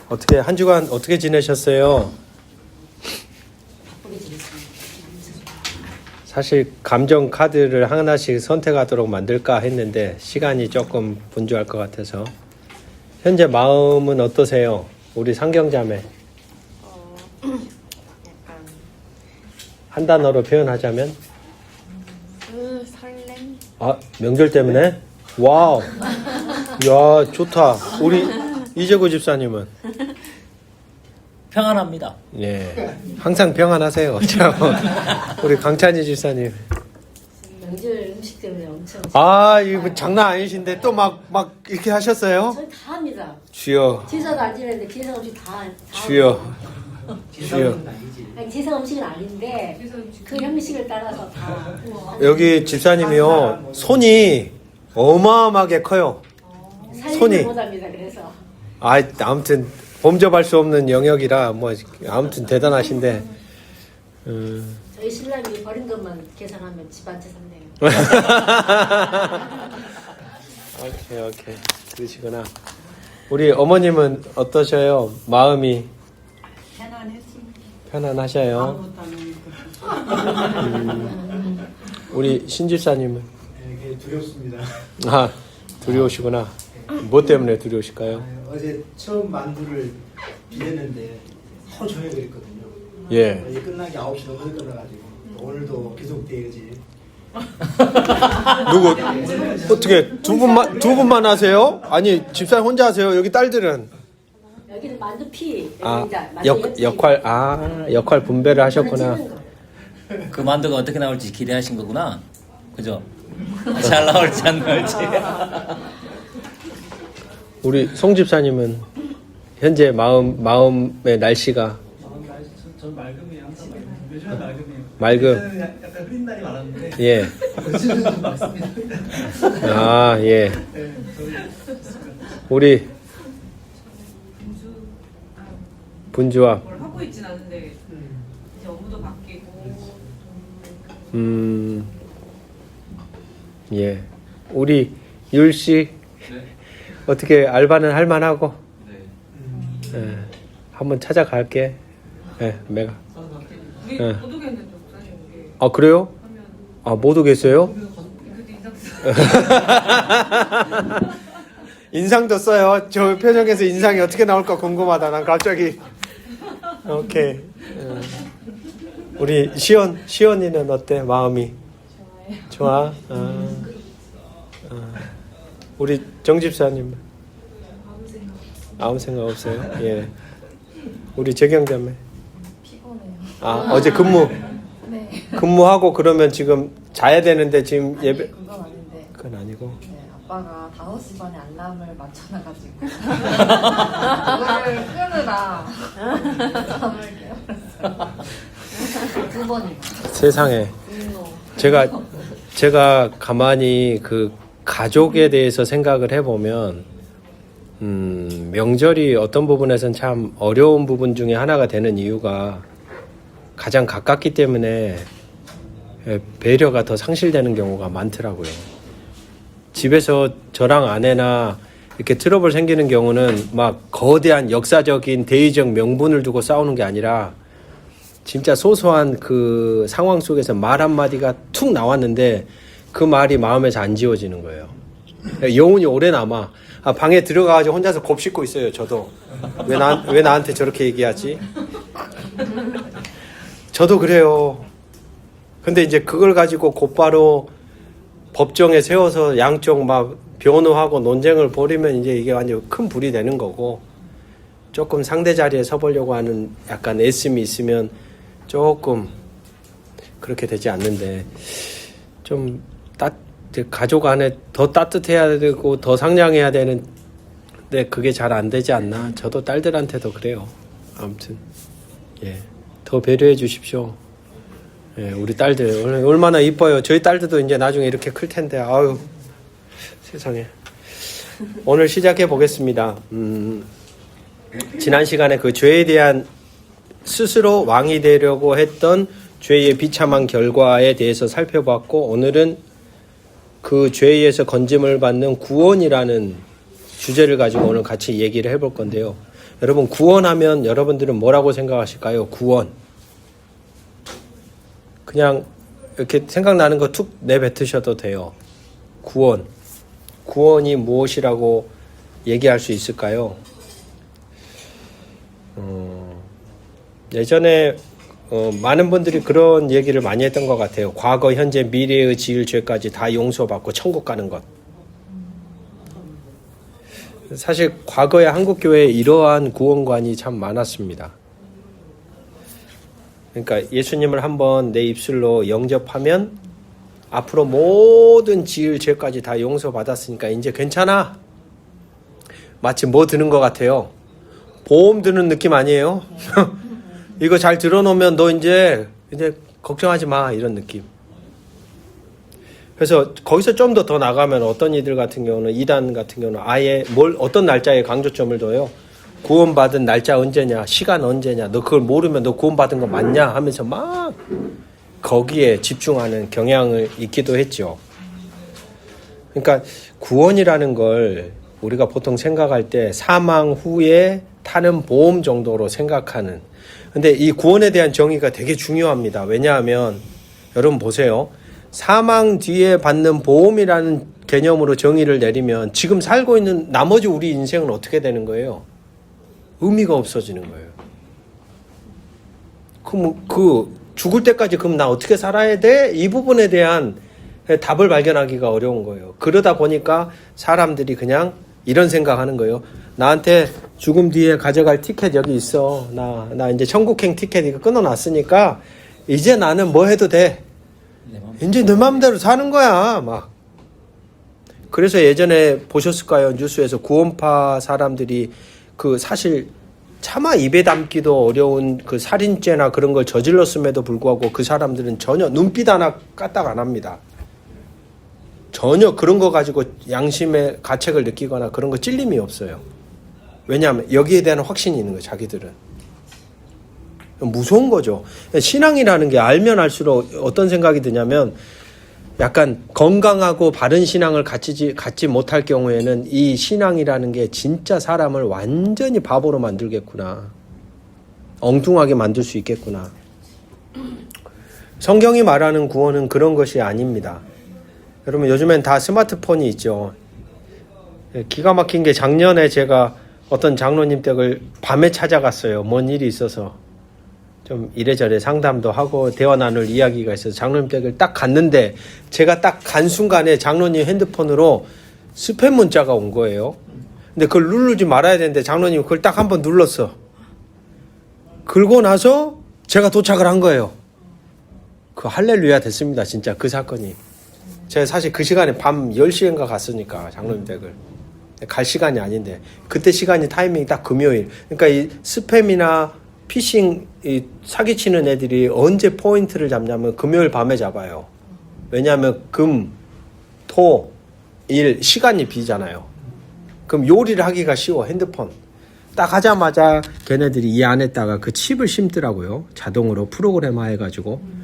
어떻게 한 주간 어떻게 지내셨어요? 사실 감정 카드를 하나씩 선택하도록 만들까 했는데 시간이 조금 분주할 것 같아서 현재 마음은 어떠세요? 우리 상경자매 약간 한 단어로 표현하자면 설렘? 아 명절 때문에? 와우 야 좋다 우리 이재구 집사님은 평안합니다. 예 항상 평안하세요 참 우리 강찬희 집사님 명절 음식 때문에 엄청 아 이거 장난 아니신데 또 막 이렇게 하셨어요? 저희 다 합니다. 주여 제사도 안 지내는데 제사 음식 다 주여 주여 아니, 제사 음식은 아닌데 그 형식을 따라서 다 여기 집사님이요 손이 어마어마하게 커요. 손이. 살림을 못합니다. 그래서 아 아무튼 범접할 수 없는 영역이라 뭐 아무튼 대단하신데 저희 신랑이 버린 것만 계산하면 집 한 채 샀네요. 오케이 그러시구나. 우리 어머님은 어떠셔요? 마음이 편안했습니다. 편안하셔요? 아무것도 안 하니까. 우리 신집사님은? 되게 두렵습니다. 아 두려우시구나. 뭐 때문에 두려우실까요? 어제 처음 만두를 비웠는데 하루 종일 그랬거든요. 예. 어제 끝나기 9시 넘게 끝나가지고 오늘도 계속 돼야지. 누구 어떻게 두 분만 하세요? 아니 집사님 혼자 하세요? 여기 딸들은 여기는 만두피 역할 분배를 하셨구나. 그 만두가 어떻게 나올지 기대하신 거구나. 그죠? 잘 나올지 안 나올지. 우리 송 집사님은 현재 마음의 날씨가 전 맑음이에요. 항상 요즘은 맑음이에요. 맑음. 약간 흐린 날이 많았는데 예. 요즘은 좀 맑습니다. 아 예. 네, 저희 우리 분주와 뭘 하고 있진 않은데 이제 업무도 바뀌고 예. 우리 율 씨 어떻게 알바는 할 만하고. 예. 한번 찾아갈게. 예, 내가. 우리 네. 못 오겠는데 사실 이게 아 그래요? 하면 아 못 오겠어요? 그래도 인상 인상도 써요. 저 표정에서 인상이 어떻게 나올까 궁금하다. 난 갑자기. 오케이. 우리 시연이는 어때? 마음이 좋아. 우리 정 집사님 아무 생각 없어요. 예. 우리 재경자매. 피곤해요. 아 어제 근무. 네. 근무하고 그러면 지금 자야 되는데 지금 아니, 예배. 그건 아닌데. 그건 아니고. 네, 아빠가 5시 반에 알람을 맞춰놔가지고 그거를 끄느라 잠을 깨웠어요. 2번이나. 세상에. 제가 가만히 그 가족에 대해서 생각을 해보면 명절이 어떤 부분에선 참 어려운 부분 중에 하나가 되는 이유가 가장 가깝기 때문에 배려가 더 상실되는 경우가 많더라고요. 집에서 저랑 아내나 이렇게 트러블 생기는 경우는 막 거대한 역사적인 대의적 명분을 두고 싸우는 게 아니라 진짜 소소한 그 상황 속에서 말 한마디가 툭 나왔는데 그 말이 마음에서 안 지워지는 거예요. 영혼이 오래 남아. 방에 들어가가지고 혼자서 곱 씻고 있어요. 저도 왜 나한테 저렇게 얘기하지? 저도 그래요. 근데 이제 그걸 가지고 곧바로 법정에 세워서 양쪽 막 변호하고 논쟁을 벌이면 이제 이게 완전 큰 불이 되는 거고, 조금 상대 자리에 서보려고 하는 약간 애씀이 있으면 조금 그렇게 되지 않는데, 좀 가족 안에 더 따뜻해야 되고 더 상냥해야 되는데 그게 잘 안 되지 않나. 저도 딸들한테도 그래요. 아무튼 예, 더 배려해 주십시오. 예, 우리 딸들 얼마나 이뻐요. 저희 딸들도 이제 나중에 이렇게 클 텐데, 아유 세상에. 오늘 시작해 보겠습니다. 지난 시간에 그 죄에 대한 스스로 왕이 되려고 했던 죄의 비참한 결과에 대해서 살펴봤고, 오늘은 그 죄에서 건짐을 받는 구원이라는 주제를 가지고 오늘 같이 얘기를 해볼 건데요. 여러분, 구원하면 여러분들은 뭐라고 생각하실까요? 구원. 그냥 이렇게 생각나는 거 툭 내뱉으셔도 돼요. 구원. 구원이 무엇이라고 얘기할 수 있을까요? 예전에 많은 분들이 그런 얘기를 많이 했던 것 같아요. 과거, 현재, 미래의 지을 죄까지 다 용서받고 천국 가는 것. 사실 과거에 한국교회에 이러한 구원관이 참 많았습니다. 그러니까 예수님을 한번 내 입술로 영접하면 앞으로 모든 지을 죄까지 다 용서받았으니까 이제 괜찮아. 마치 뭐 드는 것 같아요. 보험 드는 느낌 아니에요? 이거 잘 들어놓으면 너 이제 걱정하지 마, 이런 느낌. 그래서 거기서 좀 더 나가면 어떤 이들 같은 경우는, 이단 같은 경우는 아예 어떤 날짜에 강조점을 둬요. 구원받은 날짜 언제냐, 시간 언제냐, 너 그걸 모르면 너 구원받은 거 맞냐 하면서 막 거기에 집중하는 경향을 있기도 했죠. 그러니까 구원이라는 걸 우리가 보통 생각할 때 사망 후에 타는 보험 정도로 생각하는, 근데 이 구원에 대한 정의가 되게 중요합니다. 왜냐하면 여러분 보세요. 사망 뒤에 받는 보험이라는 개념으로 정의를 내리면 지금 살고 있는 나머지 우리 인생은 어떻게 되는 거예요? 의미가 없어지는 거예요. 그럼 죽을 때까지 그럼 나 어떻게 살아야 돼? 이 부분에 대한 답을 발견하기가 어려운 거예요. 그러다 보니까 사람들이 그냥 이런 생각하는 거예요. 나한테 죽음 뒤에 가져갈 티켓 여기 있어. 나 이제 천국행 티켓 이거 끊어놨으니까 이제 나는 뭐 해도 돼. 이제 내 마음대로 사는 거야. 막. 그래서 예전에 보셨을까요? 뉴스에서 구원파 사람들이 사실 차마 입에 담기도 어려운 그 살인죄나 그런 걸 저질렀음에도 불구하고 그 사람들은 전혀 눈빛 하나 까딱 안 합니다. 전혀 그런 거 가지고 양심의 가책을 느끼거나 그런 거 찔림이 없어요. 왜냐하면 여기에 대한 확신이 있는 거예요, 자기들은. 무서운 거죠. 신앙이라는 게 알면 알수록 어떤 생각이 드냐면, 약간 건강하고 바른 신앙을 갖지 못할 경우에는 이 신앙이라는 게 진짜 사람을 완전히 바보로 만들겠구나. 엉뚱하게 만들 수 있겠구나. 성경이 말하는 구원은 그런 것이 아닙니다. 여러분, 요즘엔 다 스마트폰이 있죠. 기가 막힌 게 작년에 제가 어떤 장로님 댁을 밤에 찾아갔어요. 뭔 일이 있어서. 좀 이래저래 상담도 하고 대화 나눌 이야기가 있어서 장로님 댁을 딱 갔는데, 제가 딱 간 순간에 장로님 핸드폰으로 스팸 문자가 온 거예요. 근데 그걸 누르지 말아야 되는데 장로님 그걸 딱 한번 눌렀어. 그러고 나서 제가 도착을 한 거예요. 그 할렐루야 됐습니다. 진짜 그 사건이. 제가 사실 그 시간에 밤 10시인가 갔으니까 장로님 댁을. 갈 시간이 아닌데 그때 시간이 타이밍이 딱 금요일. 그러니까 이 스팸이나 피싱 사기치는 애들이 언제 포인트를 잡냐면 금요일 밤에 잡아요. 왜냐하면 금, 토, 일 시간이 비잖아요. 그럼 요리를 하기가 쉬워. 핸드폰 딱 하자마자 걔네들이 이 안에다가 그 칩을 심더라고요. 자동으로 프로그램화 해가지고.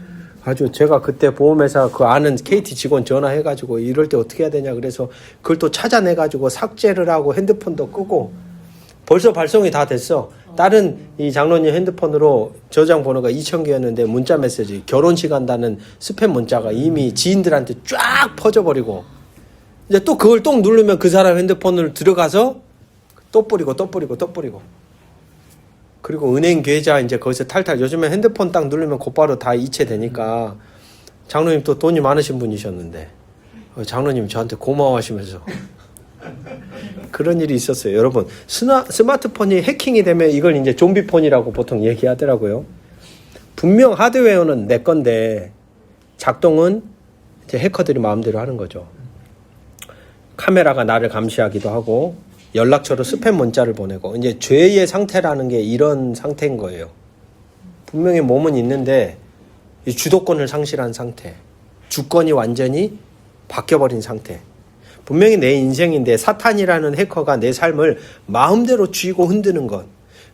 아주 제가 그때 보험회사 그 아는 KT 직원 전화해가지고 이럴 때 어떻게 해야 되냐 그래서 그걸 또 찾아내가지고 삭제를 하고 핸드폰도 끄고. 벌써 발송이 다 됐어. 다른 이 장로님 핸드폰으로 저장 번호가 2,000개였는데 문자 메시지 결혼식 한다는 스팸 문자가 이미 지인들한테 쫙 퍼져버리고, 이제 또 그걸 또 누르면 그 사람 핸드폰을 들어가서 또 뿌리고 그리고 은행 계좌 이제 거기서 탈탈. 요즘에 핸드폰 딱 누르면 곧바로 다 이체되니까. 장로님 또 돈이 많으신 분이셨는데 장로님 저한테 고마워하시면서 그런 일이 있었어요. 여러분, 스마트폰이 해킹이 되면 이걸 이제 좀비폰이라고 보통 얘기하더라고요. 분명 하드웨어는 내 건데 작동은 이제 해커들이 마음대로 하는 거죠. 카메라가 나를 감시하기도 하고 연락처로 스팸 문자를 보내고. 이제 죄의 상태라는 게 이런 상태인 거예요. 분명히 몸은 있는데 이 주도권을 상실한 상태, 주권이 완전히 바뀌어버린 상태. 분명히 내 인생인데 사탄이라는 해커가 내 삶을 마음대로 쥐고 흔드는 것.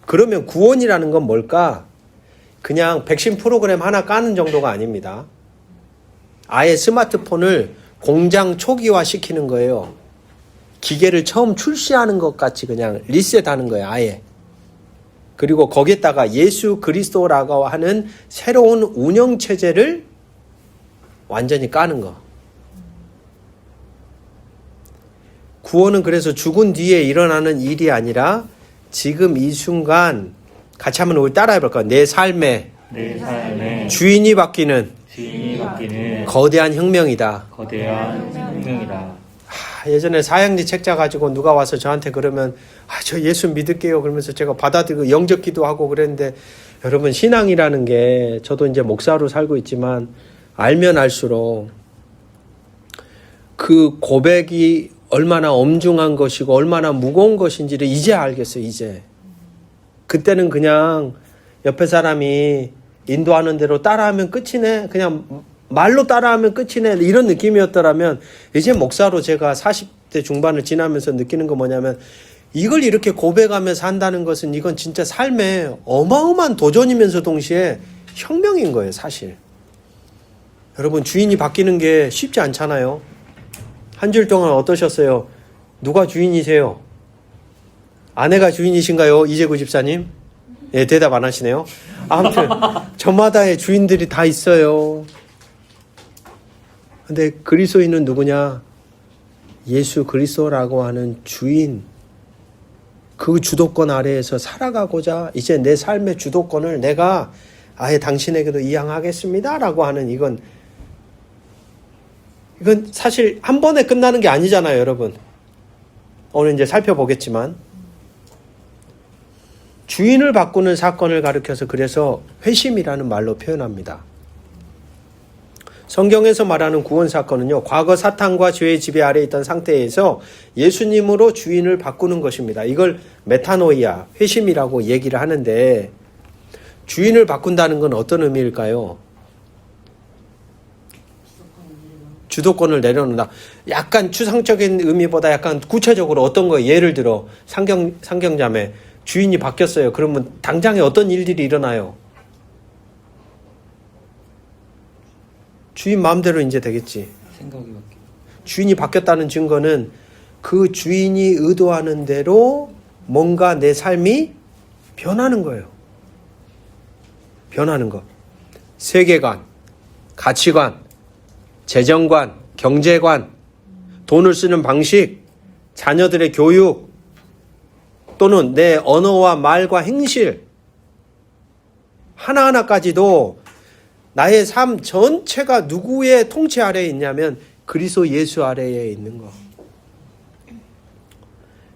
그러면 구원이라는 건 뭘까? 그냥 백신 프로그램 하나 까는 정도가 아닙니다. 아예 스마트폰을 공장 초기화 시키는 거예요. 기계를 처음 출시하는 것 같이 그냥 리셋하는 거예요, 아예. 그리고 거기에다가 예수 그리스도라고 하는 새로운 운영체제를 완전히 까는 거. 구원은 그래서 죽은 뒤에 일어나는 일이 아니라 지금 이 순간 같이 한번 우리 따라해 볼까요? 내 삶에 주인이 바뀌는 거대한 혁명이다. 거대한 혁명이다. 예전에 사형리 책자 가지고 누가 와서 저한테 그러면 저 예수 믿을게요 그러면서 제가 받아들이고 영접 기도하고 그랬는데, 여러분 신앙이라는 게, 저도 이제 목사로 살고 있지만 알면 알수록 그 고백이 얼마나 엄중한 것이고 얼마나 무거운 것인지를 이제 알겠어요. 이제. 그때는 그냥 옆에 사람이 인도하는 대로 따라하면 끝이네, 그냥 말로 따라하면 끝이네, 이런 느낌이었더라면, 이제 목사로 제가 40대 중반을 지나면서 느끼는 거 뭐냐면, 이걸 이렇게 고백하면서 한다는 것은 이건 진짜 삶의 어마어마한 도전이면서 동시에 혁명인 거예요, 사실. 여러분, 주인이 바뀌는 게 쉽지 않잖아요. 한 주일 동안 어떠셨어요? 누가 주인이세요? 아내가 주인이신가요? 이재구 집사님? 예, 대답 안 하시네요. 아무튼 저마다의 주인들이 다 있어요. 근데 그리스도인은 누구냐? 예수 그리스도라고 하는 주인, 그 주도권 아래에서 살아가고자 이제 내 삶의 주도권을 내가 아예 당신에게도 이양하겠습니다라고 하는, 이건 사실 한 번에 끝나는 게 아니잖아요, 여러분. 오늘 이제 살펴보겠지만, 주인을 바꾸는 사건을 가리켜서 그래서 회심이라는 말로 표현합니다. 성경에서 말하는 구원 사건은요, 과거 사탄과 죄의 지배 아래에 있던 상태에서 예수님으로 주인을 바꾸는 것입니다. 이걸 메타노이아, 회심이라고 얘기를 하는데, 주인을 바꾼다는 건 어떤 의미일까요? 주도권을 내려놓는다. 약간 추상적인 의미보다 약간 구체적으로 어떤 거예요? 예를 들어 상경자매, 주인이 바뀌었어요. 그러면 당장에 어떤 일들이 일어나요? 주인 마음대로 이제 되겠지. 생각이 바뀌어. 주인이 바뀌었다는 증거는 그 주인이 의도하는 대로 뭔가 내 삶이 변하는 거예요. 변하는 것. 세계관, 가치관, 재정관, 경제관, 돈을 쓰는 방식, 자녀들의 교육, 또는 내 언어와 말과 행실, 하나하나까지도 나의 삶 전체가 누구의 통치 아래에 있냐면 그리스도 예수 아래에 있는 거.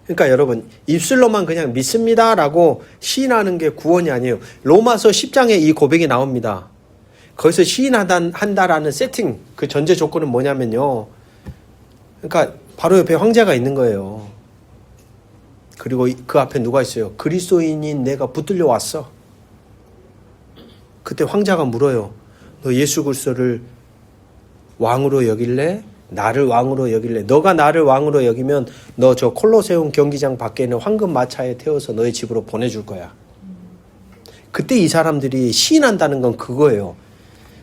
그러니까 여러분, 입술로만 그냥 믿습니다라고 시인하는 게 구원이 아니에요. 로마서 10장에 이 고백이 나옵니다. 거기서 시인한다라는 세팅, 그 전제 조건은 뭐냐면요, 그러니까 바로 옆에 황제가 있는 거예요. 그리고 그 앞에 누가 있어요? 그리스도인인 내가 붙들려 왔어. 그때 황제가 물어요. 너 예수 그리스도를 왕으로 여길래? 나를 왕으로 여길래? 너가 나를 왕으로 여기면 너 저 콜로세움 경기장 밖에 있는 황금 마차에 태워서 너의 집으로 보내줄 거야. 그때 이 사람들이 시인한다는 건 그거예요.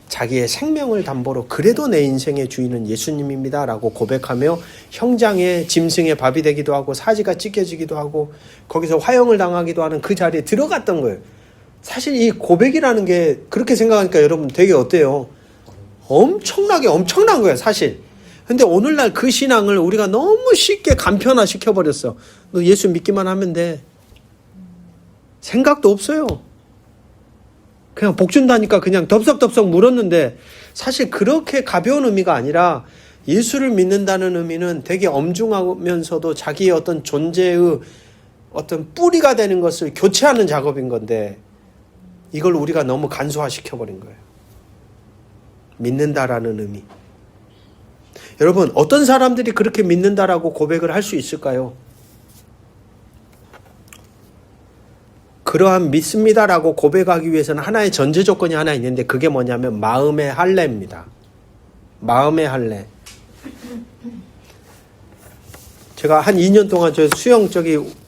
자기의 생명을 담보로 그래도 내 인생의 주인은 예수님입니다 라고 고백하며 형장의 짐승의 밥이 되기도 하고 사지가 찢겨지기도 하고 거기서 화형을 당하기도 하는 그 자리에 들어갔던 거예요. 사실 이 고백이라는 게 그렇게 생각하니까 여러분 되게 어때요? 엄청난 거예요, 사실. 근데 오늘날 그 신앙을 우리가 너무 쉽게 간편화 시켜버렸어. 너 예수 믿기만 하면 돼. 생각도 없어요. 그냥 복 준다니까 그냥 덥석덥석 물었는데, 사실 그렇게 가벼운 의미가 아니라 예수를 믿는다는 의미는 되게 엄중하면서도 자기의 어떤 존재의 어떤 뿌리가 되는 것을 교체하는 작업인 건데, 이걸 우리가 너무 간소화시켜버린 거예요. 믿는다라는 의미. 여러분, 어떤 사람들이 그렇게 믿는다라고 고백을 할 수 있을까요? 그러한 믿습니다라고 고백하기 위해서는 하나의 전제 조건이 하나 있는데, 그게 뭐냐면 마음의 할례입니다. 마음의 할례. 제가 한 2년 동안 저 수영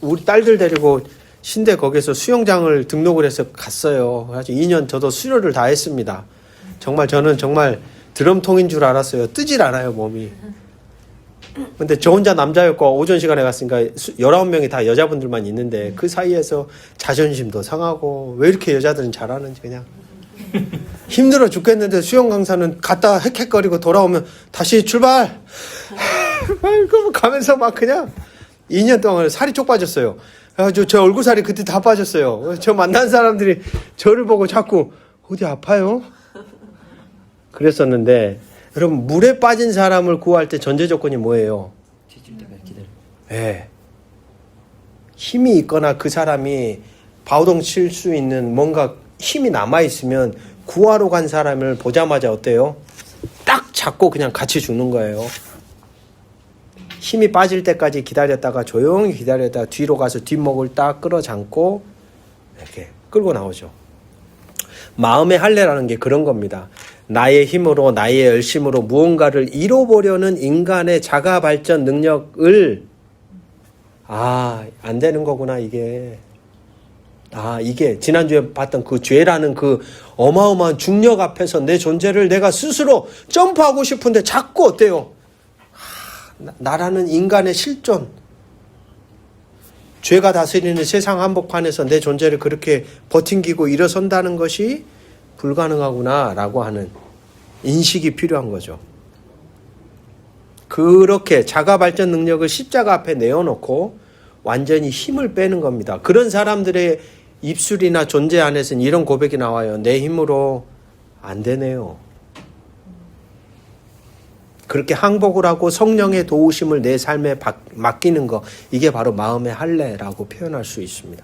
우리 딸들 데리고 신대 거기서 수영장을 등록을 해서 갔어요. 그래서 2년 저도 수료를 다 했습니다. 저는 정말 드럼통인 줄 알았어요. 뜨질 않아요, 몸이. 근데 저 혼자 남자였고 오전 시간에 갔으니까 19명이 다 여자분들만 있는데 그 사이에서 자존심도 상하고 왜 이렇게 여자들은 잘하는지 그냥 힘들어 죽겠는데 수영 강사는 갔다 헥헥거리고 돌아오면 다시 출발 그럼 가면서 막 그냥 2년 동안 살이 쪽 빠졌어요. 저 얼굴 살이 그때 다 빠졌어요. 저 만난 사람들이 저를 보고 자꾸 어디 아파요? 그랬었는데 여러분 물에 빠진 사람을 구할 때 전제 조건이 뭐예요? 뒤질 때까지 기다려. 예. 힘이 있거나 그 사람이 바우동 칠 수 있는 뭔가 힘이 남아있으면 구하러 간 사람을 보자마자 어때요? 딱 잡고 그냥 같이 죽는 거예요. 힘이 빠질 때까지 기다렸다가 조용히 기다렸다가 뒤로 가서 뒷목을 딱 끌어잡고 이렇게 끌고 나오죠. 마음의 할례라는 게 그런 겁니다. 나의 힘으로 나의 열심으로 무언가를 이뤄보려는 인간의 자가 발전 능력을 안 되는 거구나 이게. 이게 지난주에 봤던 그 죄라는 그 어마어마한 중력 앞에서 내 존재를 내가 스스로 점프하고 싶은데 자꾸 어때요? 나라는 인간의 실존. 죄가 다스리는 세상 한복판에서 내 존재를 그렇게 버팅기고 일어선다는 것이 불가능하구나라고 하는 인식이 필요한 거죠. 그렇게 자가 발전 능력을 십자가 앞에 내어놓고 완전히 힘을 빼는 겁니다. 그런 사람들의 입술이나 존재 안에서는 이런 고백이 나와요. 내 힘으로 안 되네요. 그렇게 항복을 하고 성령의 도우심을 내 삶에 맡기는 거, 이게 바로 마음의 할례라고 표현할 수 있습니다.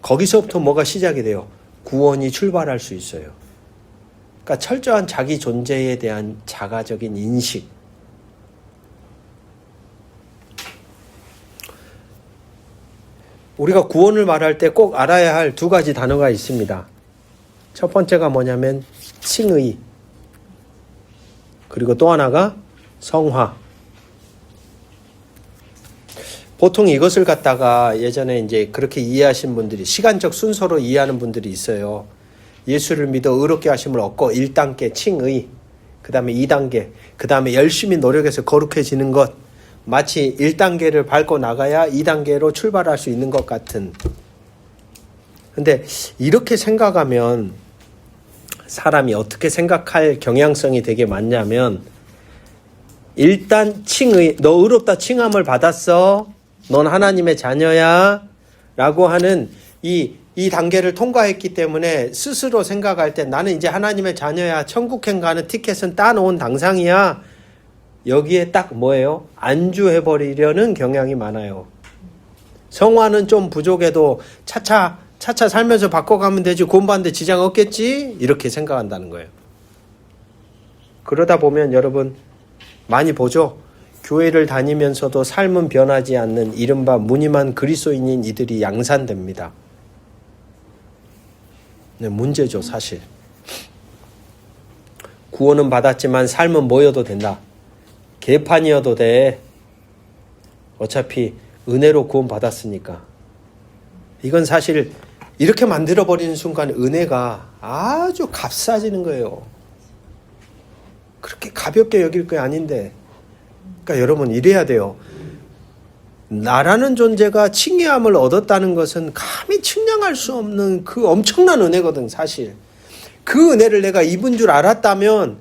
거기서부터 뭐가 시작이 돼요? 구원이 출발할 수 있어요. 그러니까 철저한 자기 존재에 대한 자가적인 인식. 우리가 구원을 말할 때 꼭 알아야 할 두 가지 단어가 있습니다. 첫 번째가 뭐냐면 칭의. 그리고 또 하나가 성화. 보통 이것을 갖다가 예전에 이제 그렇게 이해하신 분들이 시간적 순서로 이해하는 분들이 있어요. 예수를 믿어 의롭게 하심을 얻고 1단계 칭의, 그 다음에 2단계, 그 다음에 열심히 노력해서 거룩해지는 것. 마치 1단계를 밟고 나가야 2단계로 출발할 수 있는 것 같은. 근데 이렇게 생각하면 사람이 어떻게 생각할 경향성이 되게 많냐면, 일단 칭의, 너 의롭다 칭함을 받았어, 넌 하나님의 자녀야 라고 하는 이 단계를 통과했기 때문에 스스로 생각할 때 나는 이제 하나님의 자녀야, 천국행 가는 티켓은 따놓은 당상이야, 여기에 딱 뭐예요? 안주해버리려는 경향이 많아요. 성화는 좀 부족해도 차차 살면서 바꿔가면 되지, 구원받는데 지장 없겠지, 이렇게 생각한다는 거예요. 그러다 보면 여러분 많이 보죠. 교회를 다니면서도 삶은 변하지 않는 이른바 무늬만 그리스도인인 이들이 양산됩니다. 네, 문제죠 사실. 구원은 받았지만 삶은 뭐여도 된다. 개판이어도 돼. 어차피 은혜로 구원 받았으니까. 이건 사실 이렇게 만들어버리는 순간 은혜가 아주 값싸지는 거예요. 그렇게 가볍게 여길 게 아닌데. 그러니까 여러분 이래야 돼요. 나라는 존재가 칭의함을 얻었다는 것은 감히 측량할 수 없는 그 엄청난 은혜거든 사실. 그 은혜를 내가 입은 줄 알았다면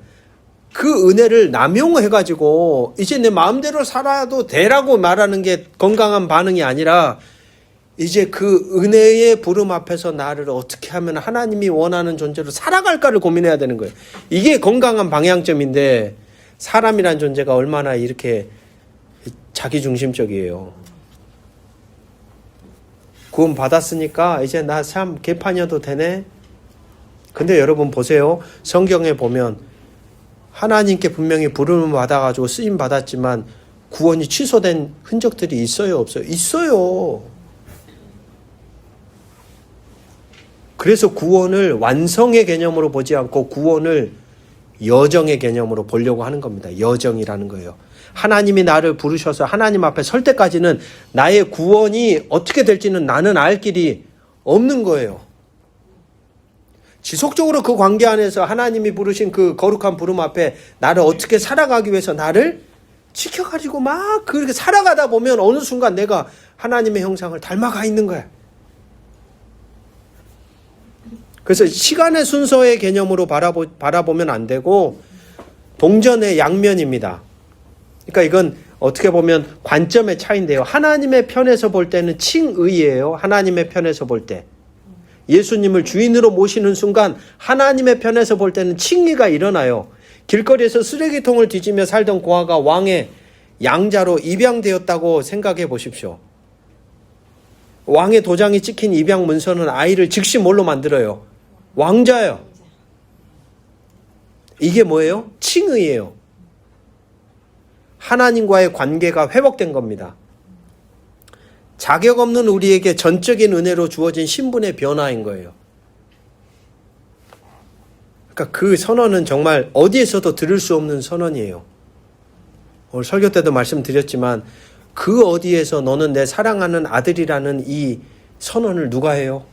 그 은혜를 남용해가지고 이제 내 마음대로 살아도 되라고 말하는 게 건강한 반응이 아니라, 이제 그 은혜의 부름 앞에서 나를 어떻게 하면 하나님이 원하는 존재로 살아갈까를 고민해야 되는 거예요. 이게 건강한 방향점인데 사람이란 존재가 얼마나 이렇게 자기중심적이에요. 구원 받았으니까 이제 나 참 개판이어도 되네. 근데 여러분 보세요. 성경에 보면 하나님께 분명히 부름을 받아가지고 쓰임 받았지만 구원이 취소된 흔적들이 있어요, 없어요? 있어요. 그래서 구원을 완성의 개념으로 보지 않고 구원을 여정의 개념으로 보려고 하는 겁니다. 여정이라는 거예요. 하나님이 나를 부르셔서 하나님 앞에 설 때까지는 나의 구원이 어떻게 될지는 나는 알 길이 없는 거예요. 지속적으로 그 관계 안에서 하나님이 부르신 그 거룩한 부름 앞에 나를 어떻게 살아가기 위해서 나를 지켜가지고 막 그렇게 살아가다 보면 어느 순간 내가 하나님의 형상을 닮아가 있는 거야. 그래서 시간의 순서의 개념으로 바라보면 안 되고 동전의 양면입니다. 그러니까 이건 어떻게 보면 관점의 차이인데요. 하나님의 편에서 볼 때는 칭의예요. 하나님의 편에서 볼 때. 예수님을 주인으로 모시는 순간 하나님의 편에서 볼 때는 칭의가 일어나요. 길거리에서 쓰레기통을 뒤지며 살던 고아가 왕의 양자로 입양되었다고 생각해 보십시오. 왕의 도장이 찍힌 입양 문서는 아이를 즉시 뭘로 만들어요? 왕자예요. 이게 뭐예요? 칭의예요. 하나님과의 관계가 회복된 겁니다. 자격 없는 우리에게 전적인 은혜로 주어진 신분의 변화인 거예요. 그러니까 그 선언은 정말 어디에서도 들을 수 없는 선언이에요. 오늘 설교 때도 말씀드렸지만 그 어디에서 너는 내 사랑하는 아들이라는 이 선언을 누가 해요?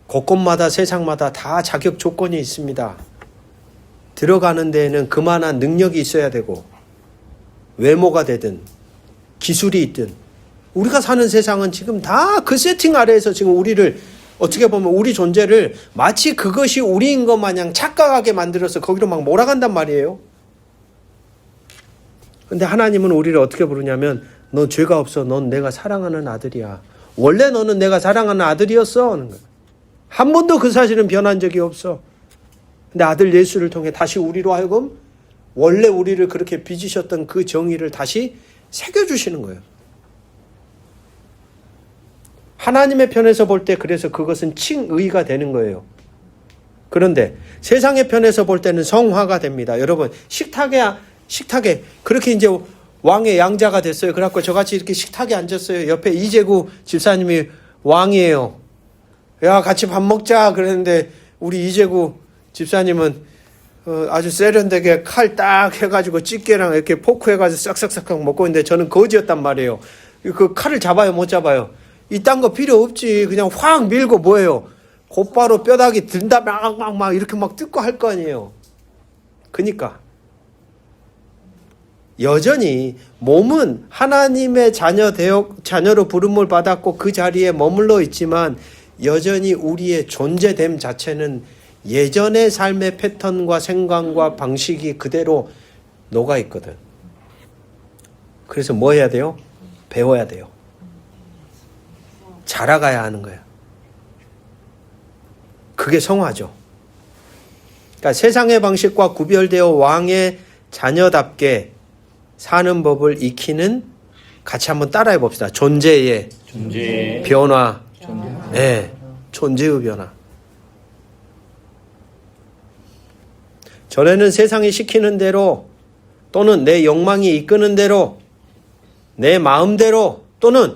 곳곳마다 세상마다 다 자격 조건이 있습니다. 들어가는 데에는 그만한 능력이 있어야 되고 외모가 되든 기술이 있든 우리가 사는 세상은 지금 다 그 세팅 아래에서 지금 우리를 어떻게 보면 우리 존재를 마치 그것이 우리인 것 마냥 착각하게 만들어서 거기로 막 몰아간단 말이에요. 근데 하나님은 우리를 어떻게 부르냐면 넌 죄가 없어. 넌 내가 사랑하는 아들이야. 원래 너는 내가 사랑하는 아들이었어. 하는 거야. 한 번도 그 사실은 변한 적이 없어. 근데 아들 예수를 통해 다시 우리로 하여금 원래 우리를 그렇게 빚으셨던 그 정의를 다시 새겨주시는 거예요. 하나님의 편에서 볼 때 그래서 그것은 칭의가 되는 거예요. 그런데 세상의 편에서 볼 때는 성화가 됩니다. 여러분 식탁에 그렇게 이제 왕의 양자가 됐어요. 그래갖고 저같이 이렇게 식탁에 앉았어요. 옆에 이재구 집사님이 왕이에요. 야 같이 밥 먹자 그랬는데 우리 이재구 집사님은 아주 세련되게 칼 딱 해가지고 집게랑 이렇게 포크 해가지고 싹싹싹 먹고 있는데 저는 거지였단 말이에요. 그 칼을 잡아요 못 잡아요? 이딴 거 필요 없지. 그냥 확 밀고 뭐예요? 곧바로 뼈다귀 든다 막 이렇게 막 뜯고 할 거 아니에요. 그러니까 여전히 몸은 하나님의 자녀로 부름을 받았고 그 자리에 머물러 있지만 여전히 우리의 존재됨 자체는 예전의 삶의 패턴과 생각과 방식이 그대로 녹아 있거든. 그래서 뭐 해야 돼요? 배워야 돼요. 자라가야 하는 거야. 그게 성화죠. 그러니까 세상의 방식과 구별되어 왕의 자녀답게 사는 법을 익히는 같이 한번 따라해 봅시다. 존재의 변화. 네, 존재의 변화. 전에는 세상이 시키는 대로 또는 내 욕망이 이끄는 대로 내 마음대로 또는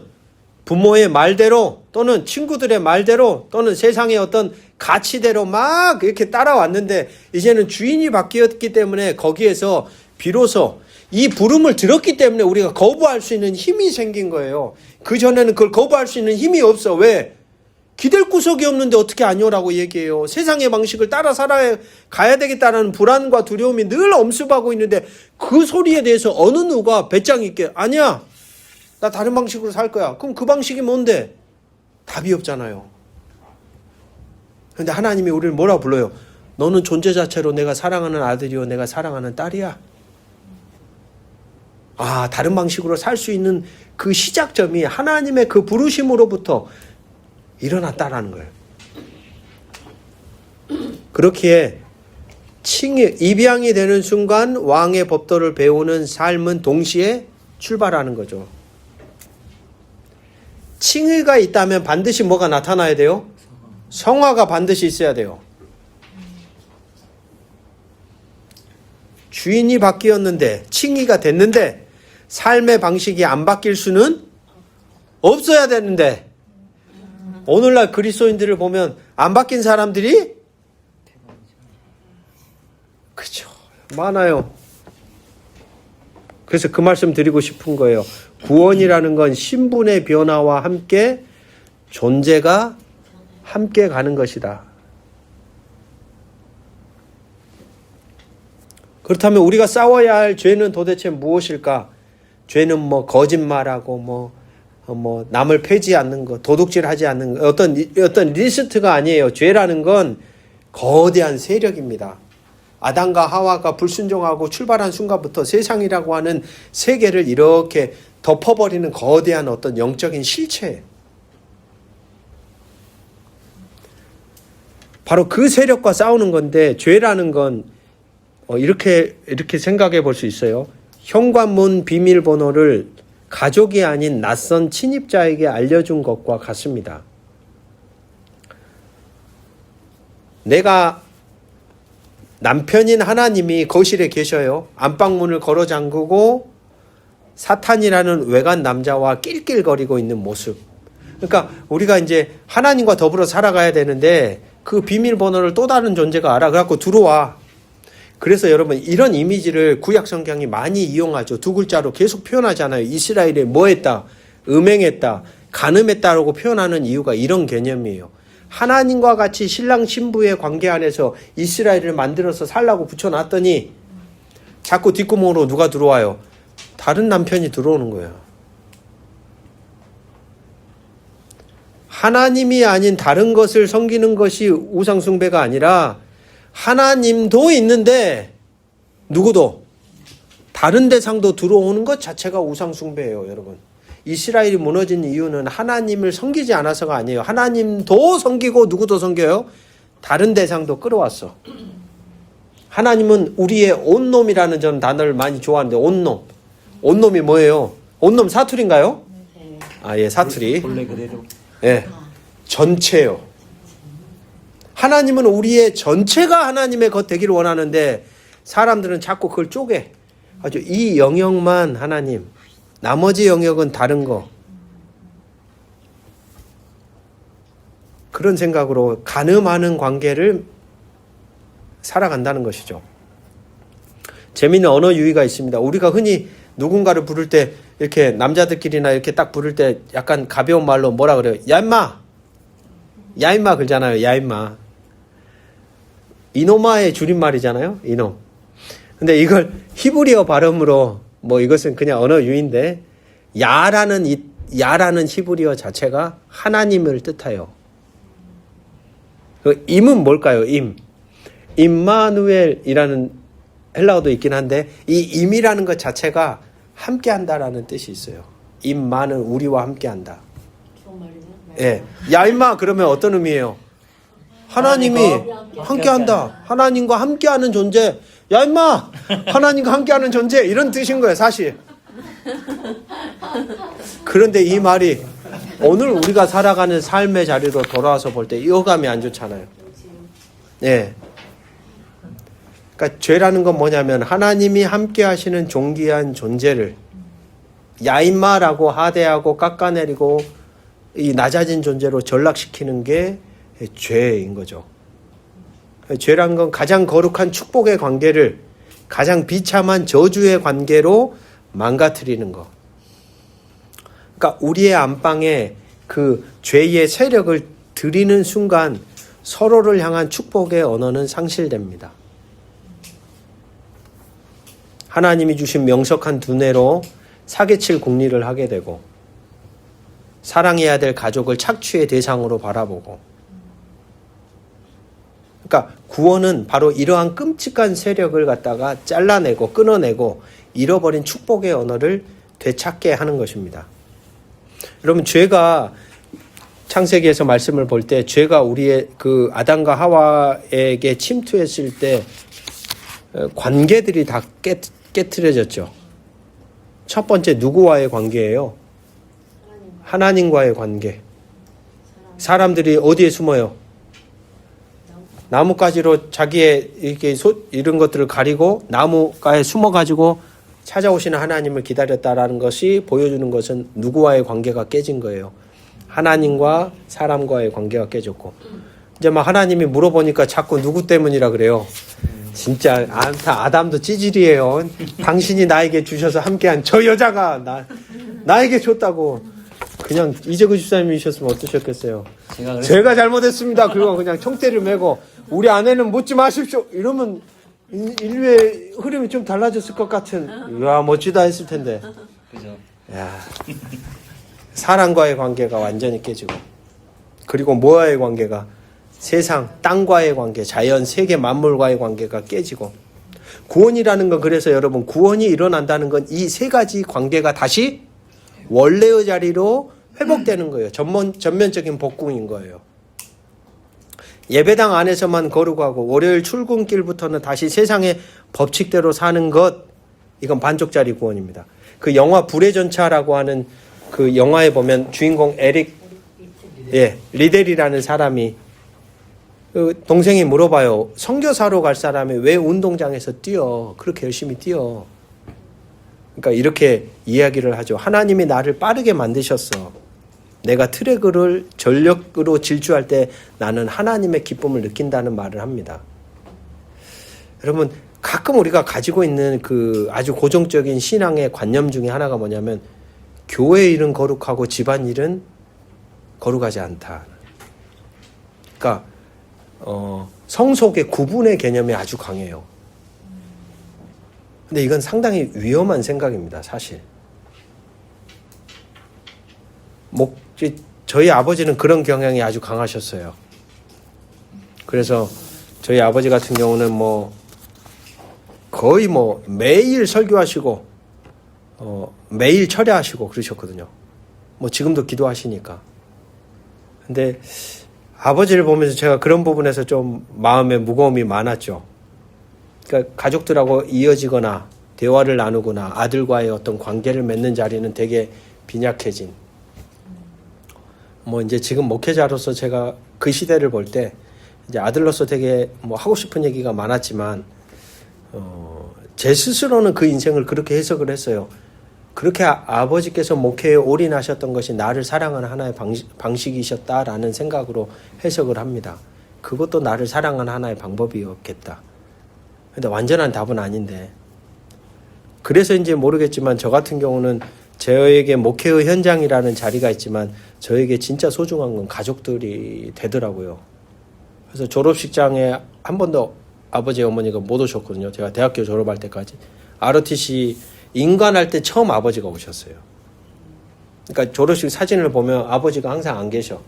부모의 말대로 또는 친구들의 말대로 또는 세상의 어떤 가치대로 막 이렇게 따라왔는데 이제는 주인이 바뀌었기 때문에 거기에서 비로소 이 부름을 들었기 때문에 우리가 거부할 수 있는 힘이 생긴 거예요. 그전에는 그걸 거부할 수 있는 힘이 없어. 왜? 기댈 구석이 없는데 어떻게 아니오라고 얘기해요. 세상의 방식을 따라 살아가야 되겠다는 불안과 두려움이 늘 엄습하고 있는데 그 소리에 대해서 어느 누가 배짱 있게 아니야. 나 다른 방식으로 살 거야. 그럼 그 방식이 뭔데? 답이 없잖아요. 그런데 하나님이 우리를 뭐라고 불러요? 너는 존재 자체로 내가 사랑하는 아들이요 내가 사랑하는 딸이야. 아, 다른 방식으로 살 수 있는 그 시작점이 하나님의 그 부르심으로부터 일어났다라는 거예요. 그렇기에 입양이 되는 순간 왕의 법도를 배우는 삶은 동시에 출발하는 거죠. 칭의가 있다면 반드시 뭐가 나타나야 돼요? 성화가 반드시 있어야 돼요. 주인이 바뀌었는데 칭의가 됐는데 삶의 방식이 안 바뀔 수는 없어야 되는데 오늘날 그리스도인들을 보면 안 바뀐 사람들이 그죠 많아요. 그래서 그 말씀 드리고 싶은 거예요. 구원이라는 건 신분의 변화와 함께 존재가 함께 가는 것이다. 그렇다면 우리가 싸워야 할 죄는 도대체 무엇일까? 죄는 뭐 거짓말하고 뭐 남을 패지 않는 것, 도둑질하지 않는 것, 어떤 리스트가 아니에요. 죄라는 건 거대한 세력입니다. 아담과 하와가 불순종하고 출발한 순간부터 세상이라고 하는 세계를 이렇게 덮어버리는 거대한 어떤 영적인 실체예요. 바로 그 세력과 싸우는 건데, 죄라는 건 이렇게 생각해 볼 수 있어요. 현관문 비밀번호를 가족이 아닌 낯선 친입자에게 알려준 것과 같습니다. 내가 남편인 하나님이 거실에 계셔요. 안방문을 걸어 잠그고 사탄이라는 외간 남자와 낄낄거리고 있는 모습. 그러니까 우리가 이제 하나님과 더불어 살아가야 되는데 그 비밀번호를 또 다른 존재가 알아. 그래갖고 들어와. 그래서 여러분 이런 이미지를 구약 성경이 많이 이용하죠. 두 글자로 계속 표현하잖아요. 이스라엘이 뭐 했다, 음행했다, 간음했다라고 표현하는 이유가 이런 개념이에요. 하나님과 같이 신랑 신부의 관계 안에서 이스라엘을 만들어서 살라고 붙여놨더니 자꾸 뒷구멍으로 누가 들어와요? 다른 남편이 들어오는 거예요. 하나님이 아닌 다른 것을 섬기는 것이 우상숭배가 아니라 하나님도 있는데 누구도 다른 대상도 들어오는 것 자체가 우상숭배예요, 여러분. 이스라엘이 무너진 이유는 하나님을 섬기지 않아서가 아니에요. 하나님도 섬기고 누구도 섬겨요? 다른 대상도 끌어왔어. 하나님은 우리의 온놈이라는 저는 단어를 많이 좋아하는데 온놈. 온놈이 뭐예요? 온놈 사투리인가요? 아, 예, 사투리. 본래 그대로. 예, 전체요. 하나님은 우리의 전체가 하나님의 것 되기를 원하는데 사람들은 자꾸 그걸 쪼개. 아주 이 영역만 하나님, 나머지 영역은 다른 거. 그런 생각으로 가늠하는 관계를 살아간다는 것이죠. 재미있는 언어 유희가 있습니다. 우리가 흔히 누군가를 부를 때 이렇게 남자들끼리나 이렇게 딱 부를 때 약간 가벼운 말로 뭐라 그래요? 야 임마! 야 임마 그러잖아요. 야 임마. 이노마의 줄임말이잖아요. 이놈. 근데 이걸 히브리어 발음으로 뭐 이것은 그냥 언어 유인데 야라는 히브리어 자체가 하나님을 뜻해요. 그 임은 뭘까요? 임. 임마누엘이라는 헬라어도 있긴 한데 이 임이라는 것 자체가 함께한다라는 뜻이 있어요. 임마는 우리와 함께한다. 좋은 말이네. 예. 야 임마 그러면 어떤 의미예요? 하나님이 함께한다. 하나님과 함께하는 존재. 야 임마 하나님과 함께하는 존재 이런 뜻인 거예요 사실. 그런데 이 말이 오늘 우리가 살아가는 삶의 자리로 돌아와서 볼 때 이어감이 안 좋잖아요. 예. 그러니까 죄라는 건 뭐냐면 하나님이 함께 하시는 존귀한 존재를 야 임마라고 하대하고 깎아내리고 이 낮아진 존재로 전락시키는 게 죄인 거죠. 죄란 건 가장 거룩한 축복의 관계를 가장 비참한 저주의 관계로 망가뜨리는 것. 그러니까 우리의 안방에 그 죄의 세력을 들이는 순간 서로를 향한 축복의 언어는 상실됩니다. 하나님이 주신 명석한 두뇌로 사계칠 궁리를 하게 되고 사랑해야 될 가족을 착취의 대상으로 바라보고 그러니까 구원은 바로 이러한 끔찍한 세력을 갖다가 잘라내고 끊어내고 잃어버린 축복의 언어를 되찾게 하는 것입니다. 여러분 죄가 창세기에서 말씀을 볼 때 죄가 우리의 그 아담과 하와에게 침투했을 때 관계들이 다 깨트려졌죠. 첫 번째 누구와의 관계예요? 하나님과의 관계. 사람들이 어디에 숨어요? 나뭇가지로 자기의 이렇게 이런 것들을 가리고 나무가에 숨어가지고 찾아오시는 하나님을 기다렸다라는 것이 보여주는 것은 누구와의 관계가 깨진 거예요. 하나님과 사람과의 관계가 깨졌고 이제 막 하나님이 물어보니까 자꾸 누구 때문이라 그래요. 진짜 아담도 찌질이에요. 당신이 나에게 주셔서 함께한 저 여자가 나에게 줬다고. 그냥 이재구 집사님이셨으면 어떠셨겠어요? 제가 잘못했습니다. 그리고 그냥 총대를 메고 우리 아내는 묻지 마십시오. 이러면 인류의 흐름이 좀 달라졌을 것 같은, 이야, 멋지다 했을 텐데. 그죠? 야, 사람과의 관계가 완전히 깨지고, 그리고 뭐와의 관계가, 세상, 땅과의 관계, 자연, 세계 만물과의 관계가 깨지고, 구원이라는 건, 그래서 여러분, 구원이 일어난다는 건 이 세 가지 관계가 다시 원래의 자리로 회복되는 거예요. 전면적인 복궁인 거예요. 예배당 안에서만 거룩하고 월요일 출근길부터는 다시 세상의 법칙대로 사는 것, 이건 반쪽짜리 구원입니다. 그 영화 불의 전차라고 하는 그 영화에 보면 주인공 리델이라는 사람이, 그 동생이 물어봐요. 선교사로 갈 사람이 왜 운동장에서 뛰어? 그렇게 열심히 뛰어. 그러니까 이렇게 이야기를 하죠. 하나님이 나를 빠르게 만드셨어. 내가 트랙을 전력으로 질주할 때 나는 하나님의 기쁨을 느낀다는 말을 합니다. 여러분, 가끔 우리가 가지고 있는 그 아주 고정적인 신앙의 관념 중에 하나가 뭐냐면, 교회 일은 거룩하고 집안 일은 거룩하지 않다. 그러니까 성속의 구분의 개념이 아주 강해요. 근데 이건 상당히 위험한 생각입니다, 사실. 저희 아버지는 그런 경향이 아주 강하셨어요. 그래서 저희 아버지 같은 경우는 거의 매일 설교하시고, 매일 철야하시고 그러셨거든요. 지금도 기도하시니까. 근데 아버지를 보면서 제가 그런 부분에서 좀 마음에 무거움이 많았죠. 그러니까 가족들하고 이어지거나 대화를 나누거나 아들과의 어떤 관계를 맺는 자리는 되게 빈약해진. 이제 지금 목회자로서 제가 그 시대를 볼 때 이제 아들로서 되게 하고 싶은 얘기가 많았지만, 제 스스로는 그 인생을 그렇게 해석을 했어요. 그렇게 아버지께서 목회에 올인하셨던 것이 나를 사랑하는 하나의 방식이셨다라는 생각으로 해석을 합니다. 그것도 나를 사랑하는 하나의 방법이었겠다. 근데 완전한 답은 아닌데. 그래서인지 모르겠지만 저 같은 경우는 저에게 목회의 현장이라는 자리가 있지만 저에게 진짜 소중한 건 가족들이 되더라고요. 그래서 졸업식장에 한 번도 아버지 어머니가 못 오셨거든요. 제가 대학교 졸업할 때까지. ROTC 인관할 때 처음 아버지가 오셨어요. 그러니까 졸업식 사진을 보면 아버지가 항상 안 계셔.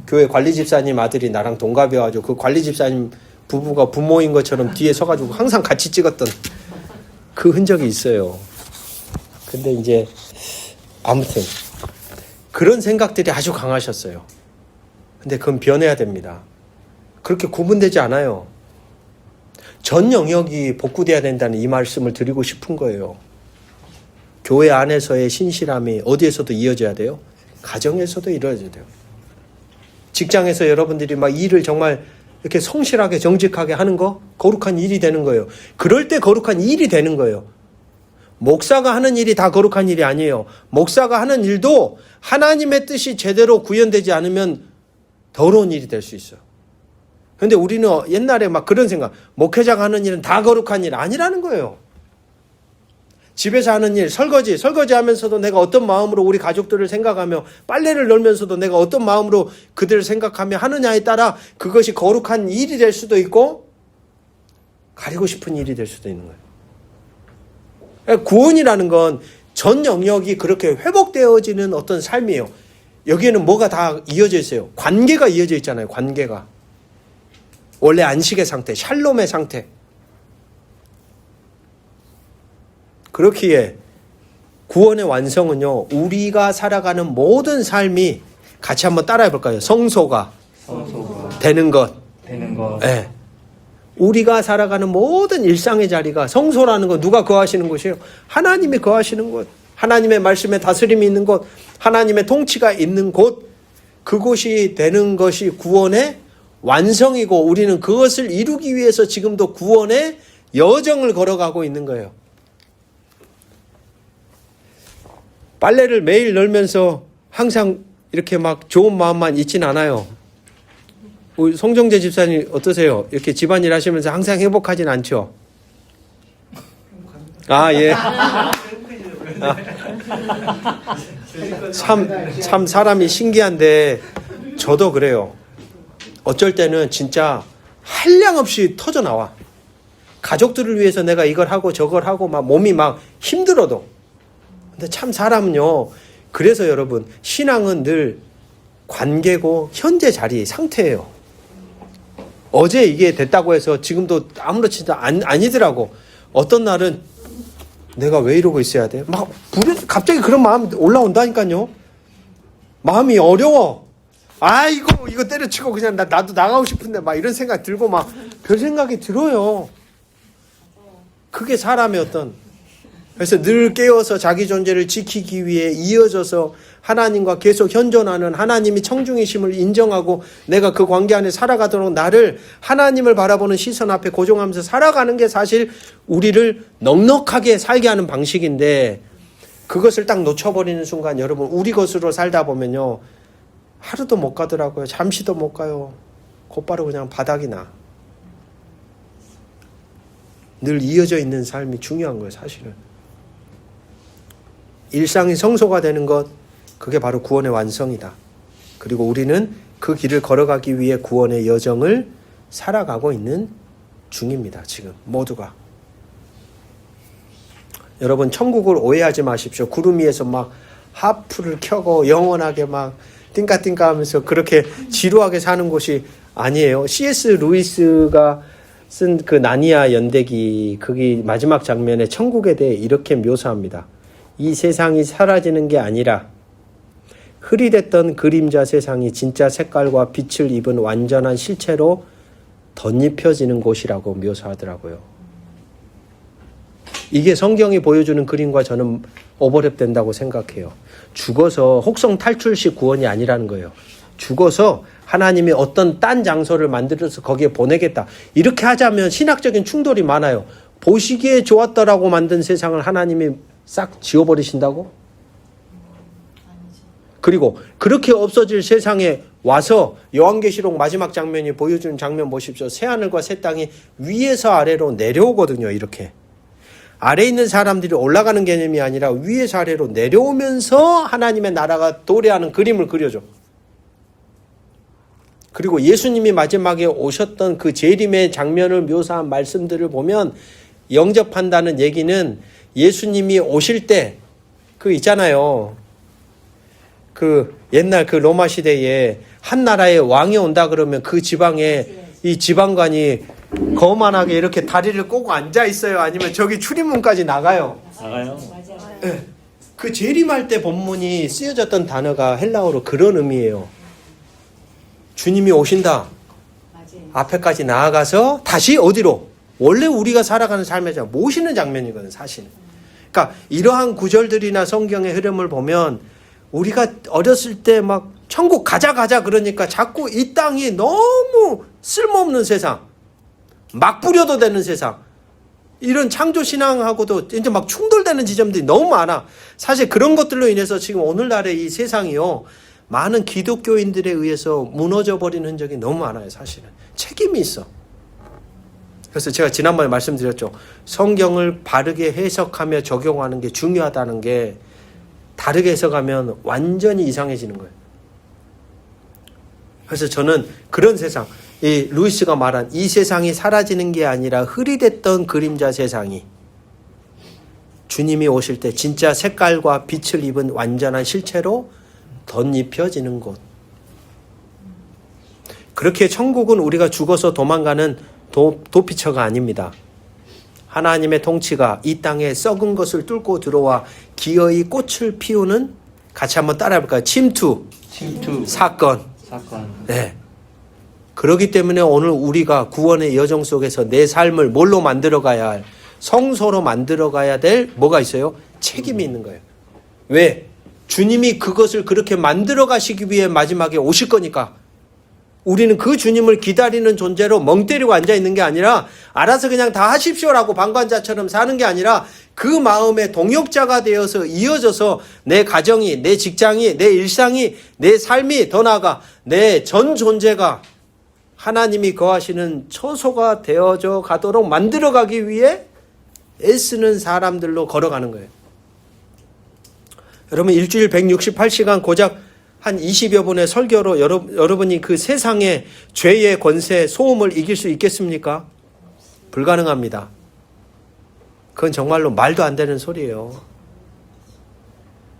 교회 관리 집사님 아들이 나랑 동갑이어가지고 그 관리 집사님 부부가 부모인 것처럼 뒤에 서가지고 항상 같이 찍었던 그 흔적이 있어요. 근데 이제 아무튼 그런 생각들이 아주 강하셨어요. 근데 그건 변해야 됩니다. 그렇게 구분되지 않아요. 전 영역이 복구돼야 된다는 이 말씀을 드리고 싶은 거예요. 교회 안에서의 신실함이 어디에서도 이어져야 돼요? 가정에서도 이루어져야 돼요. 직장에서 여러분들이 막 일을 정말 이렇게 성실하게 정직하게 하는 거 거룩한 일이 되는 거예요. 그럴 때 거룩한 일이 되는 거예요. 목사가 하는 일이 다 거룩한 일이 아니에요. 목사가 하는 일도 하나님의 뜻이 제대로 구현되지 않으면 더러운 일이 될 수 있어요. 그런데 우리는 옛날에 막 그런 생각, 목회자가 하는 일은 다 거룩한 일 아니라는 거예요. 집에서 하는 일, 설거지 하면서도 내가 어떤 마음으로 우리 가족들을 생각하며 빨래를 널면서도 내가 어떤 마음으로 그들을 생각하며 하느냐에 따라 그것이 거룩한 일이 될 수도 있고 가리고 싶은 일이 될 수도 있는 거예요. 구원이라는 건 전 영역이 그렇게 회복되어지는 어떤 삶이에요. 여기에는 뭐가 다 이어져 있어요. 관계가 이어져 있잖아요. 관계가. 원래 안식의 상태, 샬롬의 상태. 그렇기에 구원의 완성은요, 우리가 살아가는 모든 삶이 같이 한번 따라해 볼까요? 성소가 되는 것. 네. 우리가 살아가는 모든 일상의 자리가 성소라는 건 누가 거하시는 곳이에요? 하나님이 거하시는 곳. 하나님의 말씀에 다스림이 있는 곳. 하나님의 통치가 있는 곳. 그곳이 되는 것이 구원의 완성이고 우리는 그것을 이루기 위해서 지금도 구원의 여정을 걸어가고 있는 거예요. 빨래를 매일 널면서 항상 이렇게 막 좋은 마음만 있진 않아요. 우리 송정재 집사님 어떠세요? 이렇게 집안일 하시면서 항상 행복하진 않죠? 아, 예. 참 사람이 신기한데 저도 그래요. 어쩔 때는 진짜 한량없이 터져 나와. 가족들을 위해서 내가 이걸 하고 저걸 하고 막 몸이 막 힘들어도. 근데 참 사람은요. 그래서 여러분 신앙은 늘 관계고 현재 자리 상태예요. 어제 이게 됐다고 해서 지금도 아무렇지도 아니더라고. 어떤 날은 내가 왜 이러고 있어야 돼? 막 갑자기 그런 마음이 올라온다니까요. 마음이 어려워. 아이고 이거 때려치고 그냥 나도 나가고 싶은데 막 이런 생각 들고 막 별 생각이 들어요. 그게 사람의 어떤, 그래서 늘 깨어서 자기 존재를 지키기 위해 이어져서 하나님과 계속 현존하는 하나님이 청중이심을 인정하고 내가 그 관계 안에 살아가도록 나를 하나님을 바라보는 시선 앞에 고정하면서 살아가는 게 사실 우리를 넉넉하게 살게 하는 방식인데, 그것을 딱 놓쳐버리는 순간 여러분 우리 것으로 살다 보면요 하루도 못 가더라고요. 잠시도 못 가요. 곧바로 그냥 바닥이 나. 늘 이어져 있는 삶이 중요한 거예요, 사실은. 일상이 성소가 되는 것, 그게 바로 구원의 완성이다. 그리고 우리는 그 길을 걸어가기 위해 구원의 여정을 살아가고 있는 중입니다, 지금 모두가. 여러분 천국을 오해하지 마십시오. 구름 위에서 막 하프를 켜고 영원하게 막 띵까띵까 하면서 그렇게 지루하게 사는 곳이 아니에요. C.S. 루이스가 쓴 그 나니아 연대기, 거기 마지막 장면에 천국에 대해 이렇게 묘사합니다. 이 세상이 사라지는 게 아니라 흐릿했던 그림자 세상이 진짜 색깔과 빛을 입은 완전한 실체로 덧입혀지는 곳이라고 묘사하더라고요. 이게 성경이 보여주는 그림과 저는 오버랩된다고 생각해요. 죽어서 혹성 탈출식 구원이 아니라는 거예요. 죽어서 하나님이 어떤 딴 장소를 만들어서 거기에 보내겠다. 이렇게 하자면 신학적인 충돌이 많아요. 보시기에 좋았더라고 만든 세상을 하나님이 싹 지워버리신다고? 그리고 그렇게 없어질 세상에 와서 요한계시록 마지막 장면이 보여주는 장면 보십시오. 새하늘과 새 땅이 위에서 아래로 내려오거든요. 이렇게. 아래에 있는 사람들이 올라가는 개념이 아니라 위에서 아래로 내려오면서 하나님의 나라가 도래하는 그림을 그려줘. 그리고 예수님이 마지막에 오셨던 그 재림의 장면을 묘사한 말씀들을 보면 영접한다는 얘기는 예수님이 오실 때 그 있잖아요. 그 옛날 그 로마 시대에 한 나라의 왕이 온다 그러면 그 지방에 이 지방관이 거만하게 이렇게 다리를 꼬고 앉아 있어요. 아니면 저기 출입문까지 나가요. 나가요. 네. 그 재림할 때 본문이 쓰여졌던 단어가 헬라어로 그런 의미예요. 주님이 오신다. 앞에까지 나아가서 다시 어디로? 원래 우리가 살아가는 삶에서 모시는 장면이거든, 사실은. 그러니까 이러한 구절들이나 성경의 흐름을 보면 우리가 어렸을 때 막 천국 가자 그러니까 자꾸 이 땅이 너무 쓸모없는 세상, 막 부려도 되는 세상, 이런 창조신앙하고도 이제 막 충돌되는 지점들이 너무 많아. 사실 그런 것들로 인해서 지금 오늘날의 이 세상이요, 많은 기독교인들에 의해서 무너져버린 흔적이 너무 많아요. 사실은 책임이 있어. 그래서 제가 지난번에 말씀드렸죠. 성경을 바르게 해석하며 적용하는 게 중요하다는 게, 다르게 해석하면 완전히 이상해지는 거예요. 그래서 저는 그런 세상, 이 루이스가 말한 이 세상이 사라지는 게 아니라 흐릿했던 그림자 세상이 주님이 오실 때 진짜 색깔과 빛을 입은 완전한 실체로 덧입혀지는 곳. 그렇게 천국은 우리가 죽어서 도망가는 도피처가 아닙니다. 하나님의 통치가 이 땅에 썩은 것을 뚫고 들어와 기어이 꽃을 피우는, 같이 한번 따라해볼까요? 침투. 사건. 네. 그렇기 때문에 오늘 우리가 구원의 여정 속에서 내 삶을 뭘로 만들어가야 할, 성소로 만들어가야 될 뭐가 있어요? 책임이 있는 거예요. 왜? 주님이 그것을 그렇게 만들어 가시기 위해 마지막에 오실 거니까. 우리는 그 주님을 기다리는 존재로 멍 때리고 앉아있는 게 아니라 알아서 그냥 다 하십시오라고 방관자처럼 사는 게 아니라 그 마음의 동역자가 되어서 이어져서 내 가정이, 내 직장이, 내 일상이, 내 삶이, 더 나아가 내 전 존재가 하나님이 거하시는 처소가 되어져 가도록 만들어가기 위해 애쓰는 사람들로 걸어가는 거예요. 여러분 일주일 168시간 고작 한 20여 분의 설교로 여러분이 그 세상의 죄의 권세, 소음을 이길 수 있겠습니까? 불가능합니다. 그건 정말로 말도 안 되는 소리예요.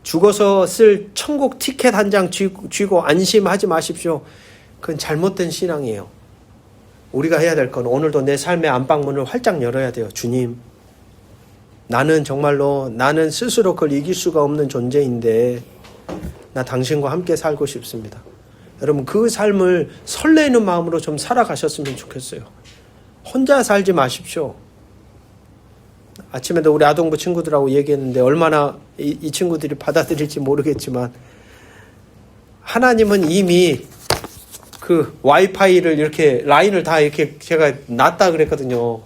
죽어서 쓸 천국 티켓 한 장 쥐고 안심하지 마십시오. 그건 잘못된 신앙이에요. 우리가 해야 될 건 오늘도 내 삶의 안방문을 활짝 열어야 돼요. 주님, 나는 정말로 나는 스스로 그걸 이길 수가 없는 존재인데 나 당신과 함께 살고 싶습니다. 여러분 그 삶을 설레는 마음으로 좀 살아가셨으면 좋겠어요. 혼자 살지 마십시오. 아침에도 우리 아동부 친구들하고 얘기했는데 얼마나 이 친구들이 받아들일지 모르겠지만 하나님은 이미 그 와이파이를 이렇게 라인을 다 이렇게 제가 놨다 그랬거든요.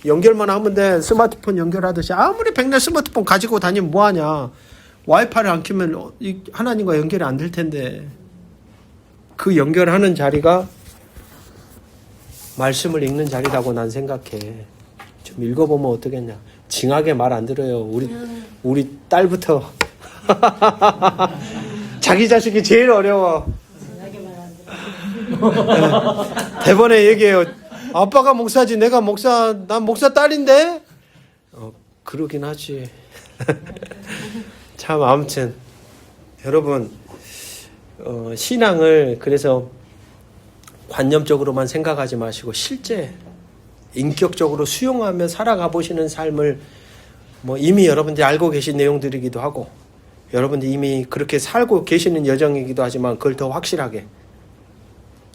연결만 하면 돼. 스마트폰 연결하듯이 아무리 백날 스마트폰 가지고 다니면 뭐하냐. 와이파이를 안 켜면 하나님과 연결이 안 될 텐데 그 연결하는 자리가 말씀을 읽는 자리라고 난 생각해. 좀 읽어보면 어떠겠냐. 징하게 말 안 들어요. 우리 딸부터 자기 자식이 제일 어려워. 대번에 얘기해요. 아빠가 목사지 내가 난 목사 딸인데? 그러긴 하지. 참 아무튼 여러분 신앙을 그래서 관념적으로만 생각하지 마시고 실제 인격적으로 수용하며 살아가 보시는 삶을 뭐 이미 여러분들이 알고 계신 내용들이기도 하고 여러분들이 이미 그렇게 살고 계시는 여정이기도 하지만 그걸 더 확실하게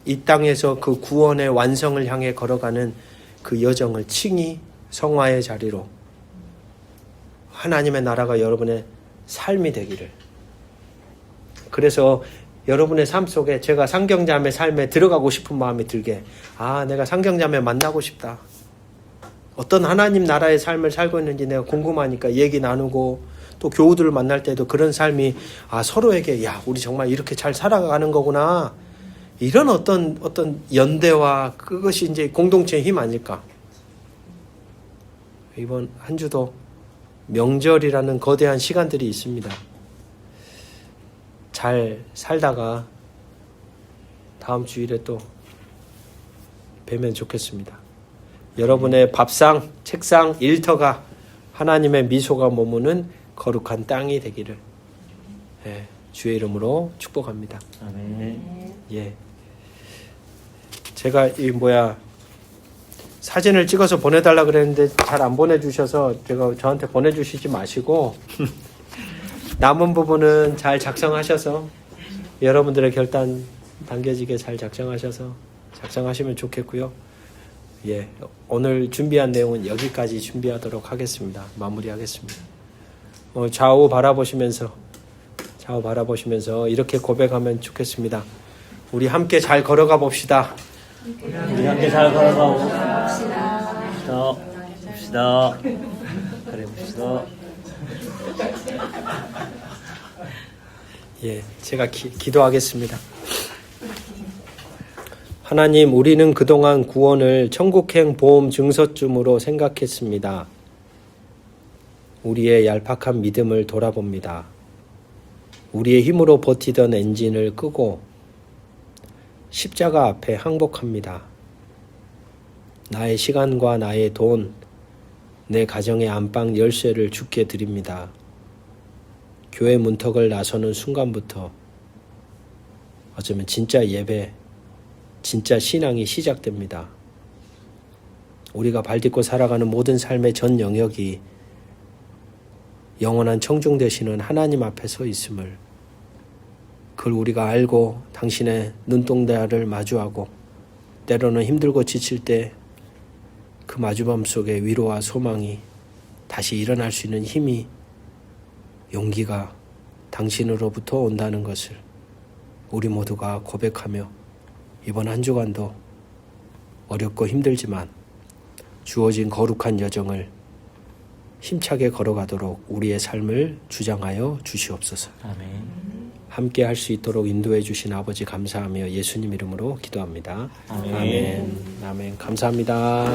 이 땅에서 그 구원의 완성을 향해 걸어가는 그 여정을 칭히 성화의 자리로 하나님의 나라가 여러분의 삶이 되기를. 그래서 여러분의 삶 속에 제가 상경자매 삶에 들어가고 싶은 마음이 들게, 내가 상경자매 만나고 싶다. 어떤 하나님 나라의 삶을 살고 있는지 내가 궁금하니까 얘기 나누고 또 교우들을 만날 때도 그런 삶이 서로에게 우리 정말 이렇게 잘 살아가는 거구나. 이런 어떤 연대와 그것이 이제 공동체의 힘 아닐까. 이번 한 주도 명절이라는 거대한 시간들이 있습니다. 잘 살다가 다음 주일에 또 뵈면 좋겠습니다. 여러분의 밥상, 책상, 일터가 하나님의 미소가 머무는 거룩한 땅이 되기를 주의 이름으로 축복합니다. 아멘. 예. 제가 사진을 찍어서 보내달라 그랬는데 잘 안 보내주셔서 저한테 보내주시지 마시고 남은 부분은 잘 작성하셔서 여러분들의 결단 당겨지게 잘 작성하시면 좋겠고요. 예, 오늘 준비한 내용은 여기까지 준비하도록 하겠습니다. 마무리하겠습니다. 좌우 바라보시면서 이렇게 고백하면 좋겠습니다. 우리 함께 잘 걸어가 봅시다. 우리 함께 잘 걸어가 봅시다. 그래 봅시다. 예, 제가 기도하겠습니다. 하나님, 우리는 그동안 구원을 천국행 보험 증서쯤으로 생각했습니다. 우리의 얄팍한 믿음을 돌아봅니다. 우리의 힘으로 버티던 엔진을 끄고 십자가 앞에 항복합니다. 나의 시간과 나의 돈, 내 가정의 안방 열쇠를 주께 드립니다. 교회 문턱을 나서는 순간부터 어쩌면 진짜 예배, 진짜 신앙이 시작됩니다. 우리가 발딛고 살아가는 모든 삶의 전 영역이 영원한 청중 되시는 하나님 앞에 서 있음을, 그걸 우리가 알고 당신의 눈동자를 마주하고 때로는 힘들고 지칠 때 그 마주밤 속에 위로와 소망이 다시 일어날 수 있는 힘이, 용기가 당신으로부터 온다는 것을 우리 모두가 고백하며 이번 한 주간도 어렵고 힘들지만 주어진 거룩한 여정을 힘차게 걸어가도록 우리의 삶을 주장하여 주시옵소서. 아멘. 함께 할 수 있도록 인도해 주신 아버지 감사하며 예수님 이름으로 기도합니다. 아멘. 아멘. 아멘. 감사합니다.